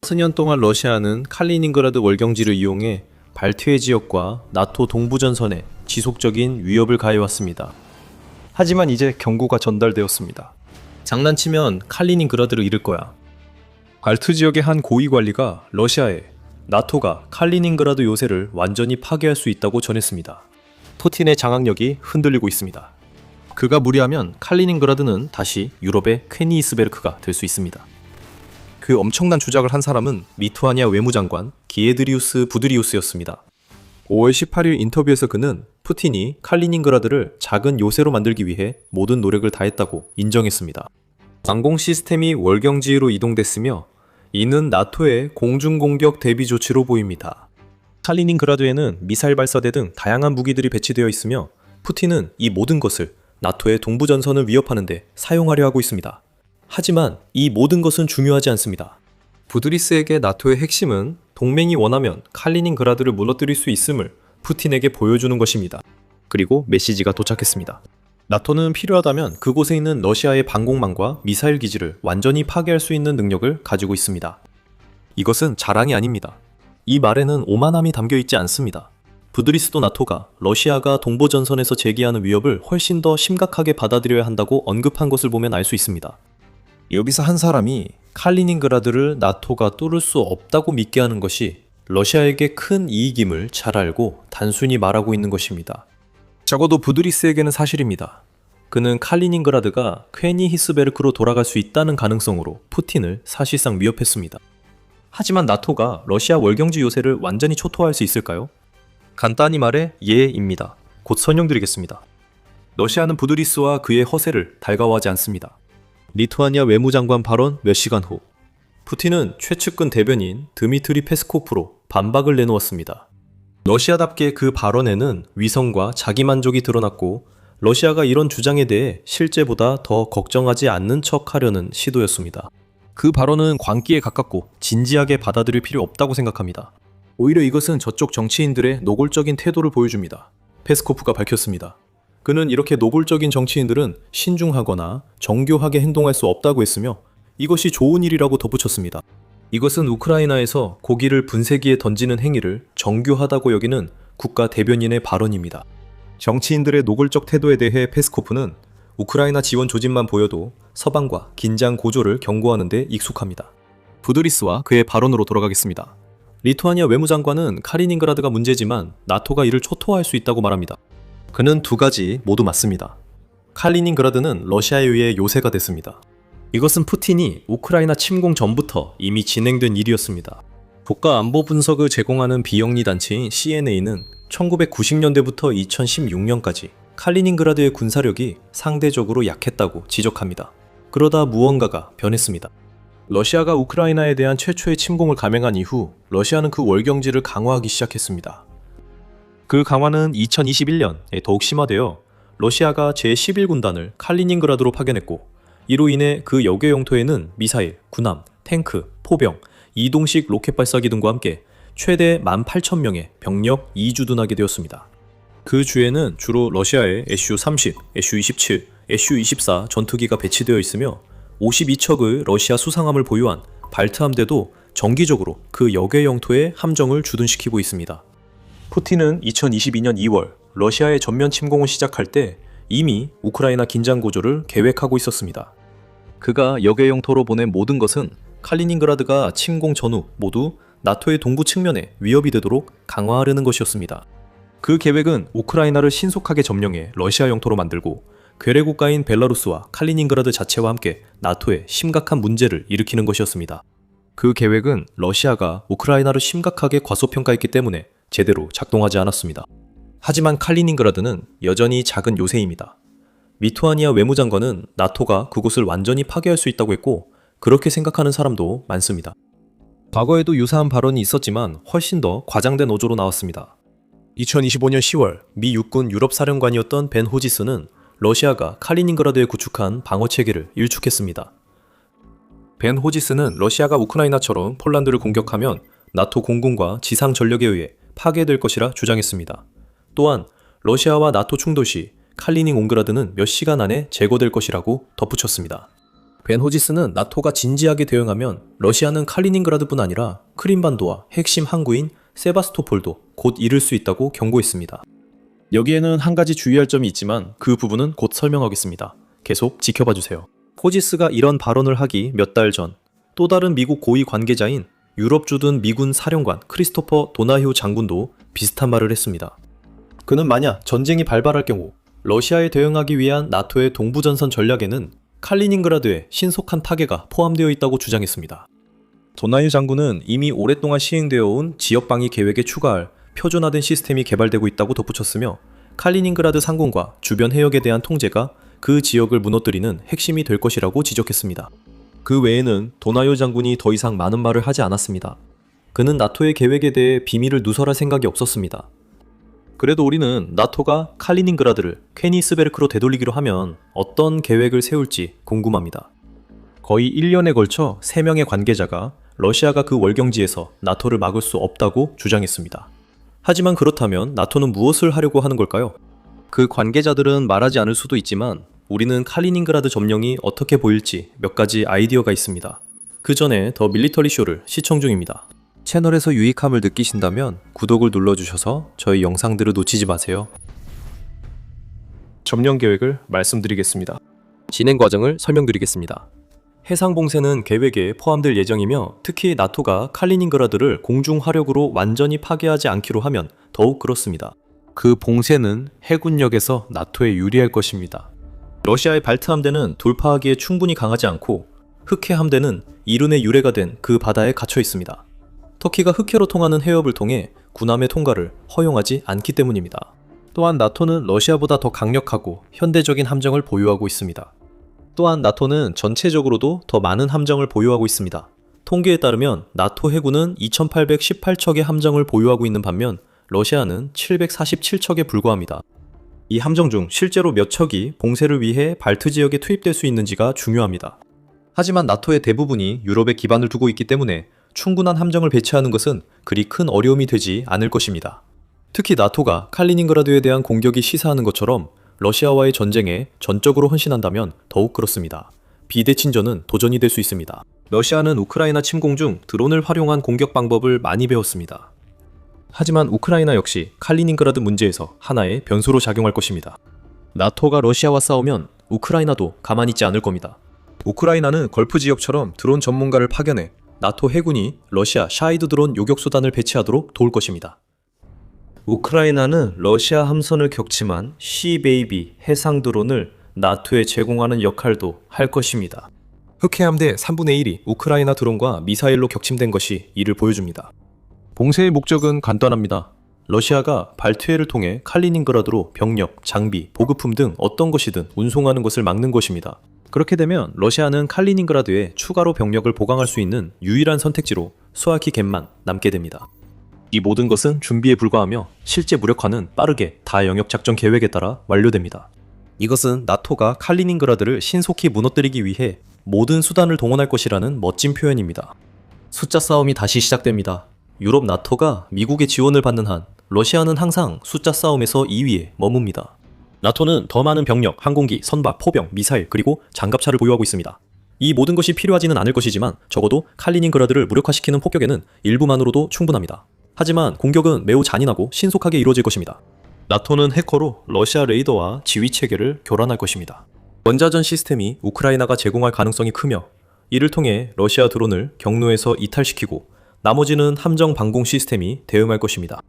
수년 동안 러시아는 칼리닝그라드 월경지를 이용해 발트해 지역과 나토 동부전선에 지속적인 위협을 가해왔습니다. 하지만 이제 경고가 전달되었습니다. 장난치면 칼리닝그라드를 잃을 거야. 발트 지역의 한 고위 관리가 러시아에 나토가 칼리닝그라드 요새를 완전히 파괴할 수 있다고 전했습니다. 푸틴의 장악력이 흔들리고 있습니다. 그가 무리하면 칼리닝그라드는 다시 유럽의 퀘니히스베르크가 될 수 있습니다. 그 엄청난 주장을 한 사람은 리투아니아 외무장관 기에드리우스 부드리우스였습니다. 5월 18일 인터뷰에서 그는 푸틴이 칼리닝그라드를 작은 요새로 만들기 위해 모든 노력을 다했다고 인정했습니다. 항공 시스템이 월경지로 이동됐으며 이는 나토의 공중공격 대비 조치로 보입니다. 칼리닝그라드에는 미사일 발사대 등 다양한 무기들이 배치되어 있으며 푸틴은 이 모든 것을 나토의 동부전선을 위협하는 데 사용하려 하고 있습니다. 하지만 이 모든 것은 중요하지 않습니다. 부드리스에게 나토의 핵심은 동맹이 원하면 칼리닝그라드를 무너뜨릴 수 있음을 푸틴에게 보여주는 것입니다. 그리고 메시지가 도착했습니다. 나토는 필요하다면 그곳에 있는 러시아의 방공망과 미사일 기지를 완전히 파괴할 수 있는 능력을 가지고 있습니다. 이것은 자랑이 아닙니다. 이 말에는 오만함이 담겨 있지 않습니다. 부드리스도 나토가 러시아가 동부전선에서 제기하는 위협을 훨씬 더 심각하게 받아들여야 한다고 언급한 것을 보면 알 수 있습니다. 여기서 한 사람이 칼리닝그라드를 나토가 뚫을 수 없다고 믿게 하는 것이 러시아에게 큰 이익임을 잘 알고 단순히 말하고 있는 것입니다. 적어도 부드리스에게는 사실입니다. 그는 칼리닝그라드가 퀘니히스베르크로 돌아갈 수 있다는 가능성으로 푸틴을 사실상 위협했습니다. 하지만 나토가 러시아 월경지 요새를 완전히 초토화할 수 있을까요? 간단히 말해 예입니다. 곧 설명드리겠습니다. 러시아는 부드리스와 그의 허세를 달가워하지 않습니다. 리투아니아 외무장관 발언 몇 시간 후 푸틴은 최측근 대변인 드미트리 페스코프로 반박을 내놓았습니다. 러시아답게 그 발언에는 위선과 자기만족이 드러났고 러시아가 이런 주장에 대해 실제보다 더 걱정하지 않는 척 하려는 시도였습니다. 그 발언은 광기에 가깝고 진지하게 받아들일 필요 없다고 생각합니다. 오히려 이것은 저쪽 정치인들의 노골적인 태도를 보여줍니다. 페스코프가 밝혔습니다. 그는 이렇게 노골적인 정치인들은 신중하거나 정교하게 행동할 수 없다고 했으며 이것이 좋은 일이라고 덧붙였습니다. 이것은 우크라이나에서 고기를 분쇄기에 던지는 행위를 정교하다고 여기는 국가 대변인의 발언입니다. 정치인들의 노골적 태도에 대해 페스코프는 우크라이나 지원 조짐만 보여도 서방과 긴장 고조를 경고하는 데 익숙합니다. 부드리스와 그의 발언으로 돌아가겠습니다. 리투아니아 외무장관은 칼리닝그라드가 문제지만 나토가 이를 초토화할 수 있다고 말합니다. 그는 두 가지 모두 맞습니다. 칼리닝그라드는 러시아에 의해 요새가 됐습니다. 이것은 푸틴이 우크라이나 침공 전부터 이미 진행된 일이었습니다. 국가안보 분석을 제공하는 비영리 단체인 CNA는 1990년대부터 2016년까지 칼리닝그라드의 군사력이 상대적으로 약했다고 지적합니다. 그러다 무언가가 변했습니다. 러시아가 우크라이나에 대한 최초의 침공을 감행한 이후 러시아는 그 월경지를 강화하기 시작했습니다. 그 강화는 2021년에 더욱 심화되어 러시아가 제11군단을 칼리닝그라드로 파견했고 이로 인해 그 여객 영토에는 미사일, 군함, 탱크, 포병, 이동식 로켓 발사기 등과 함께 최대 18,000명의 병력 이주둔하게 되었습니다. 그 주에는 주로 러시아의 SU-30, SU-27, SU-24 전투기가 배치되어 있으며 52척의 러시아 수상함을 보유한 발트 함대도 정기적으로 그 여객 영토에 함정을 주둔시키고 있습니다. 푸틴은 2022년 2월 러시아의 전면 침공을 시작할 때 이미 우크라이나 긴장 고조를 계획하고 있었습니다. 그가 여객 영토로 보낸 모든 것은 칼리닝그라드가 침공 전후 모두 나토의 동부 측면에 위협이 되도록 강화하려는 것이었습니다. 그 계획은 우크라이나를 신속하게 점령해 러시아 영토로 만들고 괴뢰 국가인 벨라루스와 칼리닝그라드 자체와 함께 나토에 심각한 문제를 일으키는 것이었습니다. 그 계획은 러시아가 우크라이나를 심각하게 과소평가했기 때문에 제대로 작동하지 않았습니다. 하지만 칼리닝그라드는 여전히 작은 요새입니다. 리투아니아 외무장관은 나토가 그곳을 완전히 파괴할 수 있다고 했고 그렇게 생각하는 사람도 많습니다. 과거에도 유사한 발언이 있었지만 훨씬 더 과장된 어조로 나왔습니다. 2025년 10월 미 육군 유럽사령관이었던 벤 호지스는 러시아가 칼리닝그라드에 구축한 방어체계를 일축했습니다. 벤 호지스는 러시아가 우크라이나처럼 폴란드를 공격하면 나토 공군과 지상 전력에 의해 파괴될 것이라 주장했습니다. 또한 러시아와 나토 충돌 시 칼리닝오그라드는 몇 시간 안에 제거될 것이라고 덧붙였습니다. 벤 호지스는 나토가 진지하게 대응하면 러시아는 칼리닝그라드뿐 아니라 크림반도와 핵심 항구인 세바스토폴도 곧 잃을 수 있다고 경고했습니다. 여기에는 한 가지 주의할 점이 있지만 그 부분은 곧 설명하겠습니다. 계속 지켜봐 주세요. 호지스가 이런 발언을 하기 몇 달 전, 또 다른 미국 고위 관계자인 유럽 주둔 미군 사령관 크리스토퍼 도나휴 장군도 비슷한 말을 했습니다. 그는 만약 전쟁이 발발할 경우 러시아에 대응하기 위한 나토의 동부전선 전략에는 칼리닝그라드의 신속한 타개가 포함되어 있다고 주장했습니다. 도나휴 장군은 이미 오랫동안 시행되어 온 지역방위 계획에 추가할 표준화된 시스템이 개발되고 있다고 덧붙였으며 칼리닝그라드 상공과 주변 해역에 대한 통제가 그 지역을 무너뜨리는 핵심이 될 것이라고 지적했습니다. 그 외에는 도나요 장군이 더 이상 많은 말을 하지 않았습니다. 그는 나토의 계획에 대해 비밀을 누설할 생각이 없었습니다. 그래도 우리는 나토가 칼리닝그라드를 케니스베르크로 되돌리기로 하면 어떤 계획을 세울지 궁금합니다. 거의 1년에 걸쳐 3명의 관계자가 러시아가 그 월경지에서 나토를 막을 수 없다고 주장했습니다. 하지만 그렇다면 나토는 무엇을 하려고 하는 걸까요? 그 관계자들은 말하지 않을 수도 있지만 우리는 칼리닝그라드 점령이 어떻게 보일지 몇 가지 아이디어가 있습니다. 그 전에 더 밀리터리 쇼를 시청 중입니다. 채널에서 유익함을 느끼신다면 구독을 눌러주셔서 저희 영상들을 놓치지 마세요. 점령 계획을 말씀드리겠습니다. 진행 과정을 설명드리겠습니다. 해상 봉쇄는 계획에 포함될 예정이며 특히 나토가 칼리닝그라드를 공중 화력으로 완전히 파괴하지 않기로 하면 더욱 그렇습니다. 그 봉쇄는 해군력에서 나토에 유리할 것입니다. 러시아의 발트 함대는 돌파하기에 충분히 강하지 않고 흑해 함대는 이른의 유래가 된 그 바다에 갇혀 있습니다. 터키가 흑해로 통하는 해협을 통해 군함의 통과를 허용하지 않기 때문입니다. 또한 나토는 러시아보다 더 강력하고 현대적인 함정을 보유하고 있습니다. 또한 나토는 전체적으로도 더 많은 함정을 보유하고 있습니다. 통계에 따르면 나토 해군은 2818척의 함정을 보유하고 있는 반면 러시아는 747척에 불과합니다. 이 함정 중 실제로 몇 척이 봉쇄를 위해 발트 지역에 투입될 수 있는지가 중요합니다. 하지만 나토의 대부분이 유럽에 기반을 두고 있기 때문에 충분한 함정을 배치하는 것은 그리 큰 어려움이 되지 않을 것입니다. 특히 나토가 칼리닝그라드에 대한 공격이 시사하는 것처럼 러시아와의 전쟁에 전적으로 헌신한다면 더욱 그렇습니다. 비대칭전은 도전이 될 수 있습니다. 러시아는 우크라이나 침공 중 드론을 활용한 공격 방법을 많이 배웠습니다. 하지만 우크라이나 역시 칼리닝그라드 문제에서 하나의 변수로 작용할 것입니다. 나토가 러시아와 싸우면 우크라이나도 가만히 있지 않을 겁니다. 우크라이나는 걸프 지역처럼 드론 전문가를 파견해 나토 해군이 러시아 샤이드 드론 요격수단을 배치하도록 도울 것입니다. 우크라이나는 러시아 함선을 격침한 시베이비 해상 드론을 나토에 제공하는 역할도 할 것입니다. 흑해함대 3분의 1이 우크라이나 드론과 미사일로 격침된 것이 이를 보여줍니다. 봉쇄의 목적은 간단합니다. 러시아가 발트해를 통해 칼리닝그라드로 병력, 장비, 보급품 등 어떤 것이든 운송하는 것을 막는 것입니다. 그렇게 되면 러시아는 칼리닝그라드에 추가로 병력을 보강할 수 있는 유일한 선택지로 수아키 갯만 남게 됩니다. 이 모든 것은 준비에 불과하며 실제 무력화는 빠르게 다영역 작전 계획에 따라 완료됩니다. 이것은 나토가 칼리닝그라드를 신속히 무너뜨리기 위해 모든 수단을 동원할 것이라는 멋진 표현입니다. 숫자 싸움이 다시 시작됩니다. 유럽 나토가 미국의 지원을 받는 한 러시아는 항상 숫자 싸움에서 2위에 머뭅니다. 나토는 더 많은 병력, 항공기, 선박, 포병, 미사일, 그리고 장갑차를 보유하고 있습니다. 이 모든 것이 필요하지는 않을 것이지만 적어도 칼리닝그라드를 무력화시키는 폭격에는 일부만으로도 충분합니다. 하지만 공격은 매우 잔인하고 신속하게 이루어질 것입니다. 나토는 해커로 러시아 레이더와 지휘 체계를 교란할 것입니다. 원자전 시스템이 우크라이나가 제공할 가능성이 크며 이를 통해 러시아 드론을 경로에서 이탈시키고 나머지는 함정 방공 시스템이 대응할 것입니다.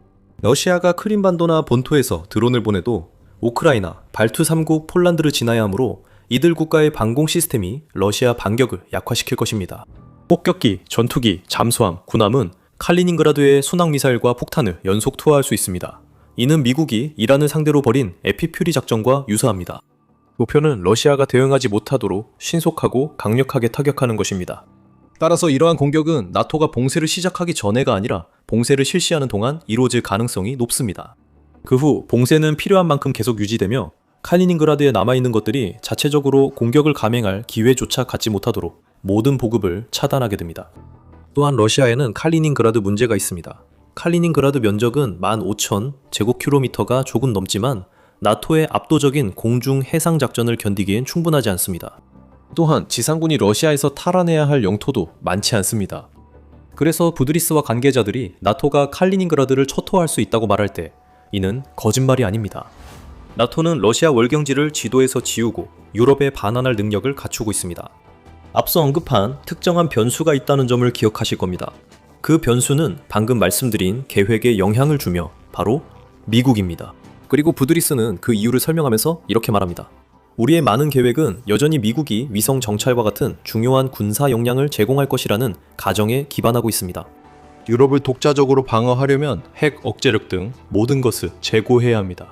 러시아가 크림반도나 본토에서 드론을 보내도 우크라이나, 발트 3국 폴란드를 지나야 하므로 이들 국가의 방공 시스템이 러시아 반격을 약화시킬 것입니다. 폭격기, 전투기, 잠수함, 군함은 칼리닝그라드의 순항미사일과 폭탄을 연속 투하할 수 있습니다. 이는 미국이 이란을 상대로 벌인 에피퓨리 작전과 유사합니다. 목표는 러시아가 대응하지 못하도록 신속하고 강력하게 타격하는 것입니다. 따라서 이러한 공격은 나토가 봉쇄를 시작하기 전에가 아니라 봉쇄를 실시하는 동안 이루어질 가능성이 높습니다. 그 후 봉쇄는 필요한 만큼 계속 유지되며 칼리닝그라드에 남아있는 것들이 자체적으로 공격을 감행할 기회조차 갖지 못하도록 모든 보급을 차단하게 됩니다. 또한 러시아에는 칼리닝그라드 문제가 있습니다. 칼리닝그라드 면적은 15,000제곱킬로미터가 조금 넘지만 나토의 압도적인 공중 해상 작전을 견디기엔 충분하지 않습니다. 또한 지상군이 러시아에서 탈환해야 할 영토도 많지 않습니다. 그래서 부드리스와 관계자들이 나토가 칼리닝그라드를 초토화할 수 있다고 말할 때 이는 거짓말이 아닙니다. 나토는 러시아 월경지를 지도에서 지우고 유럽에 반환할 능력을 갖추고 있습니다. 앞서 언급한 특정한 변수가 있다는 점을 기억하실 겁니다. 그 변수는 방금 말씀드린 계획에 영향을 주며 바로 미국입니다. 그리고 부드리스는 그 이유를 설명하면서 이렇게 말합니다. 우리의 많은 계획은 여전히 미국이 위성 정찰과 같은 중요한 군사 역량을 제공할 것이라는 가정에 기반하고 있습니다. 유럽을 독자적으로 방어하려면 핵 억제력 등 모든 것을 제고해야 합니다.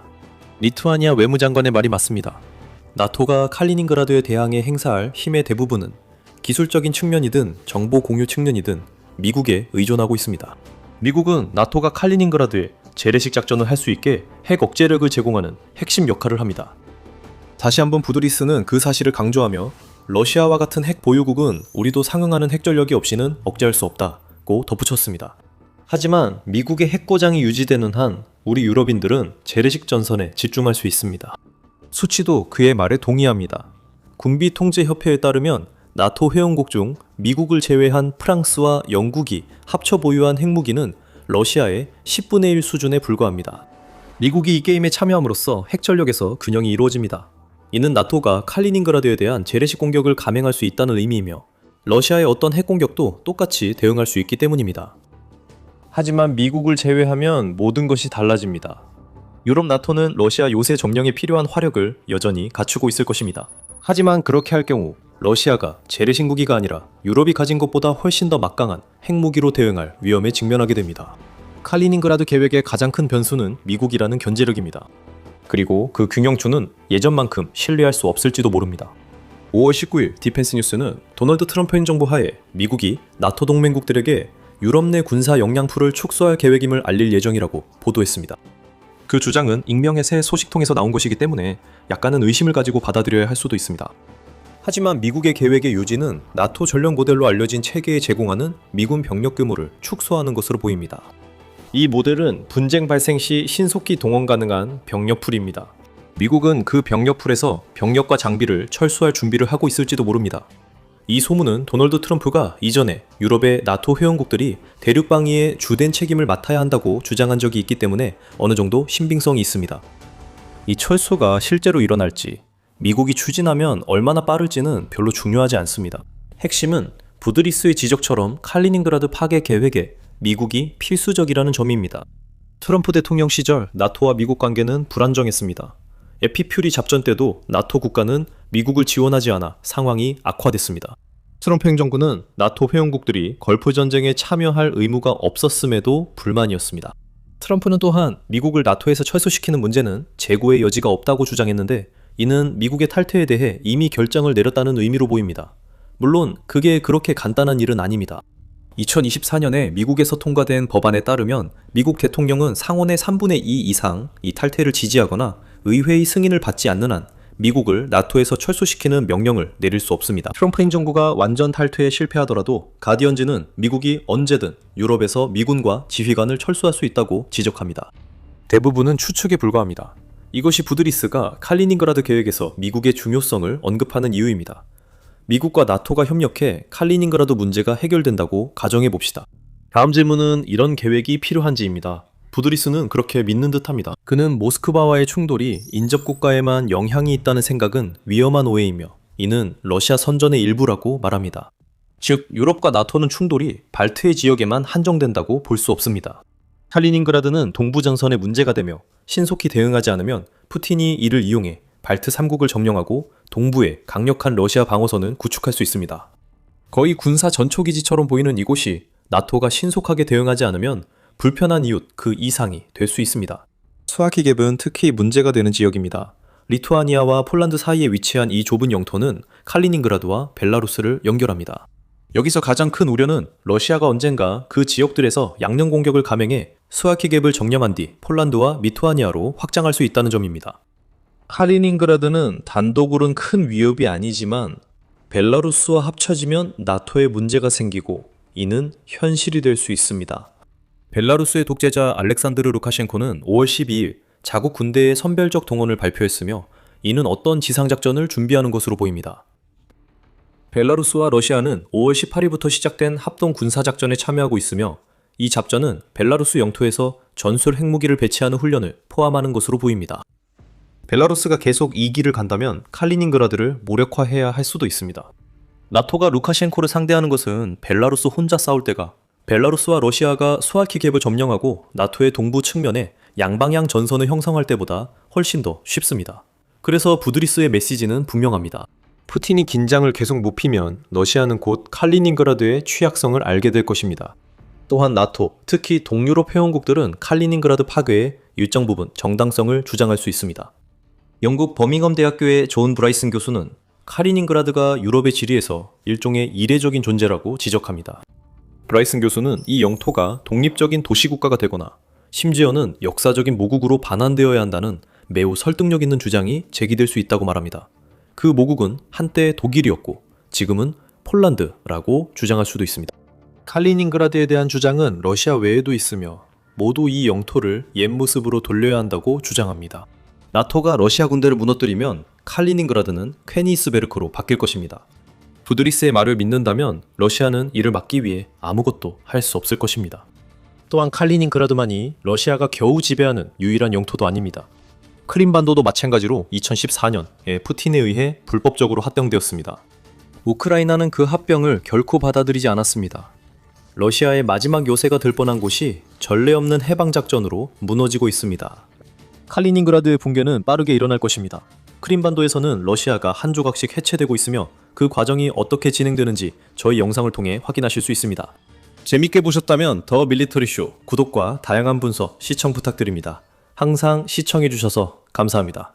리투아니아 외무장관의 말이 맞습니다. 나토가 칼리닝그라드에 대항해 행사할 힘의 대부분은 기술적인 측면이든 정보 공유 측면이든 미국에 의존하고 있습니다. 미국은 나토가 칼리닝그라드에 재래식 작전을 할 수 있게 핵 억제력을 제공하는 핵심 역할을 합니다. 다시 한번 부드리스는 그 사실을 강조하며 러시아와 같은 핵 보유국은 우리도 상응하는 핵전력이 없이는 억제할 수 없다고 덧붙였습니다. 하지만 미국의 핵고장이 유지되는 한 우리 유럽인들은 재래식 전선에 집중할 수 있습니다. 수치도 그의 말에 동의합니다. 군비통제협회에 따르면 나토 회원국 중 미국을 제외한 프랑스와 영국이 합쳐 보유한 핵무기는 러시아의 10분의 1 수준에 불과합니다. 미국이 이 게임에 참여함으로써 핵전력에서 균형이 이루어집니다. 이는 나토가 칼리닝그라드에 대한 재래식 공격을 감행할 수 있다는 의미이며 러시아의 어떤 핵공격도 똑같이 대응할 수 있기 때문입니다. 하지만 미국을 제외하면 모든 것이 달라집니다. 유럽 나토는 러시아 요새 점령에 필요한 화력을 여전히 갖추고 있을 것입니다. 하지만 그렇게 할 경우 러시아가 재래식 무기가 아니라 유럽이 가진 것보다 훨씬 더 막강한 핵무기로 대응할 위험에 직면하게 됩니다. 칼리닝그라드 계획의 가장 큰 변수는 미국이라는 견제력입니다. 그리고 그 균형추는 예전만큼 신뢰할 수 없을지도 모릅니다. 5월 19일 디펜스 뉴스는 도널드 트럼프 행정부 하에 미국이 나토 동맹국들에게 유럽 내 군사 역량풀을 축소할 계획임을 알릴 예정이라고 보도했습니다. 그 주장은 익명의 새 소식통에서 나온 것이기 때문에 약간은 의심을 가지고 받아들여야 할 수도 있습니다. 하지만 미국의 계획의 요지는 나토 전력 모델로 알려진 체계에 제공하는 미군 병력 규모를 축소하는 것으로 보입니다. 이 모델은 분쟁 발생 시 신속히 동원 가능한 병력풀입니다. 미국은 그 병력풀에서 병력과 장비를 철수할 준비를 하고 있을지도 모릅니다. 이 소문은 도널드 트럼프가 이전에 유럽의 나토 회원국들이 대륙 방위에 주된 책임을 맡아야 한다고 주장한 적이 있기 때문에 어느 정도 신빙성이 있습니다. 이 철수가 실제로 일어날지 미국이 추진하면 얼마나 빠를지는 별로 중요하지 않습니다. 핵심은 부드리스의 지적처럼 칼리닝그라드 파괴 계획에 미국이 필수적이라는 점입니다. 트럼프 대통령 시절 나토와 미국 관계는 불안정했습니다. 에피퓨리 잡전 때도 나토 국가는 미국을 지원하지 않아 상황이 악화됐습니다. 트럼프 행정부는 나토 회원국들이 걸프 전쟁에 참여할 의무가 없었음에도 불만이었습니다. 트럼프는 또한 미국을 나토에서 철수시키는 문제는 재고의 여지가 없다고 주장했는데 이는 미국의 탈퇴에 대해 이미 결정을 내렸다는 의미로 보입니다. 물론 그게 그렇게 간단한 일은 아닙니다. 2024년에 미국에서 통과된 법안에 따르면 미국 대통령은 상원의 3분의 2 이상 이 탈퇴를 지지하거나 의회의 승인을 받지 않는 한 미국을 나토에서 철수시키는 명령을 내릴 수 없습니다. 트럼프 행정부가 완전 탈퇴에 실패하더라도 가디언즈는 미국이 언제든 유럽에서 미군과 지휘관을 철수할 수 있다고 지적합니다. 대부분은 추측에 불과합니다. 이것이 부드리스가 칼리닝그라드 계획에서 미국의 중요성을 언급하는 이유입니다. 미국과 나토가 협력해 칼리닝그라드 문제가 해결된다고 가정해 봅시다. 다음 질문은 이런 계획이 필요한지입니다. 부드리스는 그렇게 믿는 듯합니다. 그는 모스크바와의 충돌이 인접국가에만 영향이 있다는 생각은 위험한 오해이며 이는 러시아 선전의 일부라고 말합니다. 즉 유럽과 나토는 충돌이 발트해 지역에만 한정된다고 볼 수 없습니다. 칼리닝그라드는 동부전선에 문제가 되며 신속히 대응하지 않으면 푸틴이 이를 이용해 발트 3국을 점령하고 동부에 강력한 러시아 방어선을 구축할 수 있습니다. 거의 군사 전초기지처럼 보이는 이곳이 나토가 신속하게 대응하지 않으면 불편한 이웃 그 이상이 될 수 있습니다. 스와키갭은 특히 문제가 되는 지역입니다. 리투아니아와 폴란드 사이에 위치한 이 좁은 영토는 칼리닝그라드와 벨라루스를 연결합니다. 여기서 가장 큰 우려는 러시아가 언젠가 그 지역들에서 양령 공격을 감행해 스와키갭을 점령한 뒤 폴란드와 리투아니아로 확장할 수 있다는 점입니다. 칼리닝그라드는 단독으로는 큰 위협이 아니지만 벨라루스와 합쳐지면 나토에 문제가 생기고 이는 현실이 될 수 있습니다. 벨라루스의 독재자 알렉산드르 루카셴코는 5월 12일 자국 군대의 선별적 동원을 발표했으며 이는 어떤 지상작전을 준비하는 것으로 보입니다. 벨라루스와 러시아는 5월 18일부터 시작된 합동 군사작전에 참여하고 있으며 이 작전은 벨라루스 영토에서 전술 핵무기를 배치하는 훈련을 포함하는 것으로 보입니다. 벨라루스가 계속 2기를 간다면 칼리닝그라드를 무력화해야 할 수도 있습니다. 나토가 루카셴코를 상대하는 것은 벨라루스 혼자 싸울 때가 벨라루스와 러시아가 수알키 갭을 점령하고 나토의 동부 측면에 양방향 전선을 형성할 때보다 훨씬 더 쉽습니다. 그래서 부드리스의 메시지는 분명합니다. 푸틴이 긴장을 계속 높이면 러시아는 곧 칼리닝그라드의 취약성을 알게 될 것입니다. 또한 나토, 특히 동유럽 회원국들은 칼리닝그라드 파괴에 일정 부분 정당성을 주장할 수 있습니다. 영국 버밍엄 대학교의 존 브라이슨 교수는 칼리닝그라드가 유럽의 지리에서 일종의 이례적인 존재라고 지적합니다. 브라이슨 교수는 이 영토가 독립적인 도시국가가 되거나 심지어는 역사적인 모국으로 반환되어야 한다는 매우 설득력 있는 주장이 제기될 수 있다고 말합니다. 그 모국은 한때 독일이었고 지금은 폴란드라고 주장할 수도 있습니다. 칼리닝그라드에 대한 주장은 러시아 외에도 있으며 모두 이 영토를 옛 모습으로 돌려야 한다고 주장합니다. 나토가 러시아 군대를 무너뜨리면 칼리닝그라드는 퀘니스베르크로 바뀔 것입니다. 부드리스의 말을 믿는다면 러시아는 이를 막기 위해 아무것도 할 수 없을 것입니다. 또한 칼리닝그라드만이 러시아가 겨우 지배하는 유일한 영토도 아닙니다. 크림반도도 마찬가지로 2014년에 푸틴에 의해 불법적으로 합병되었습니다. 우크라이나는 그 합병을 결코 받아들이지 않았습니다. 러시아의 마지막 요새가 될 뻔한 곳이 전례 없는 해방작전으로 무너지고 있습니다. 칼리닝그라드의 붕괴는 빠르게 일어날 것입니다. 크림반도에서는 러시아가 한 조각씩 해체되고 있으며 그 과정이 어떻게 진행되는지 저희 영상을 통해 확인하실 수 있습니다. 재밌게 보셨다면 더 밀리터리쇼 구독과 다양한 분석, 시청 부탁드립니다. 항상 시청해주셔서 감사합니다.